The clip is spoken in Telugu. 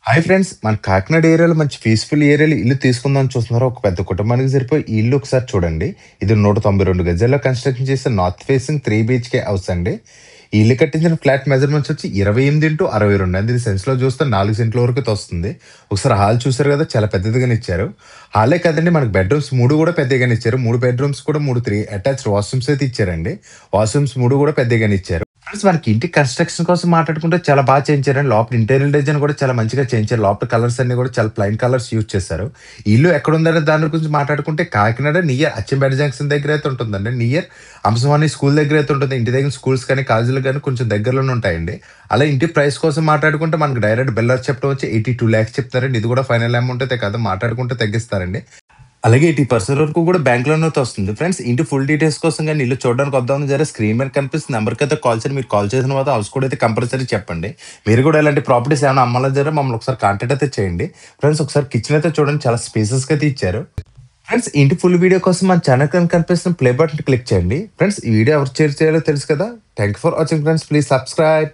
హాయ్ ఫ్రెండ్స్, మన కాకినాడ ఏరియాలో మంచి పీస్‌ఫుల్ ఏరియాలో ఇల్లు తీసుకుందామని చూస్తున్నారా? ఒక పెద్ద కుటుంబానికి సరిపోయే ఈ ఇల్లు ఒకసారి చూడండి. ఇది 192 గజాల్లో కన్‌స్ట్రక్షన్ చేసిన నార్త్ ఫేసింగ్ 3 బీహెచ్‌కే హౌస్ అండి. ఈ ఇల్లు కట్టించిన ఫ్లాట్ మెజర్‌మెంట్స్ వచ్చి 28x62 అండి. ఇది సెన్స్‌లో చూస్తే 4 సెంట్ల వరకు తోస్తుంది. ఒకసారి హాల్ చూసారు కదా! చాలా పెద్దదిగానే ఇచ్చారు. హాలే కాదండి, మనకు బెడ్‌రూమ్స్ 3 కూడా పెద్దగానే ఇచ్చారు. 3 బెడ్‌రూమ్స్ కూడా 3 అటాచ్డ్ వాష్‌రూమ్స్ అయితే ఇచ్చారండి. వాష్‌రూమ్స్ 3 కూడా పెద్దగానే ఇచ్చారు. ఫ్రెండ్స్, మనకి ఇంటి కన్‌స్ట్రక్షన్ కోసం మాట్లాడుకుంటే చాలా చేయించారండి. లోపల ఇంటీరియర్ డిజైన్ కూడా చాలా మంచిగా చేయించారు. లోపల కలర్స్ అన్నీ కూడా చాలా ప్లెయిన్ కలర్స్ యూజ్ చేశారు. ఈ ఇల్లు ఎక్కడుందనే దాని గురించి మాట్లాడుకుంటే కాకినాడ నియర్ అచ్చంపేట జంక్షన్ దగ్గర అయితే ఉంటుందండి. నియర్ అంశవాణి స్కూల్ దగ్గర అయితే ఉంటుంది. ఇంటి దగ్గర స్కూల్స్ కానీ, కాలేజీలు కానీ కొంచెం దగ్గరలోనే ఉంటాయండి. అలా ఇంటి ప్రైస్ కోసం మాట్లాడుకుంటే మనకు డైరెక్ట్ బిల్డర్ చెప్పడం వచ్చి 82 లాక్స్ చెప్తారండి. ఇది కూడా ఫైనల్ అమౌంట్ అయితే కాదు, మాట్లాడుకుంటే తగ్గిస్తారండి. అలాగే 80% వరకు కూడా బ్యాంక్ లోన్ అయితే వస్తుంది. ఫ్రెండ్స్, ఇంటి ఫుల్ డీటెయిల్స్ కోసం గాని ఇల్లు చూడడానికి వద్దామని జర స్క్రీన్ మీద కనిపిస్తున్న నెంబర్‌కి అయితే కాల్ చేయండి. మీరు కాల్ చేసిన తర్వాత హౌస్ కోడ్ అయితే కంపల్సరీ చెప్పండి. మీరు కూడా ఇలాంటి ప్రాపర్టీస్ ఏమైనా అమ్మాలని జర మమ్మల్ని ఒకసారి కాంటాక్ట్ అయితే చేయండి. ఫ్రెండ్స్, ఒకసారి కిచెన్ అయితే చూడండి, చాలా స్పేసెస్‌గా అయితే ఇచ్చారు. ఫ్రెండ్స్, ఇంటి ఫుల్ వీడియో కోసం మన ఛానల్ కనిపిస్తున్న ప్లే బటన్ క్లిక్ చేయండి. ఫ్రెండ్స్, ఈ వీడియో ఎవరు షేర్ చేయాలో తెలుసు కదా. Thank you for watching friends. Please subscribe.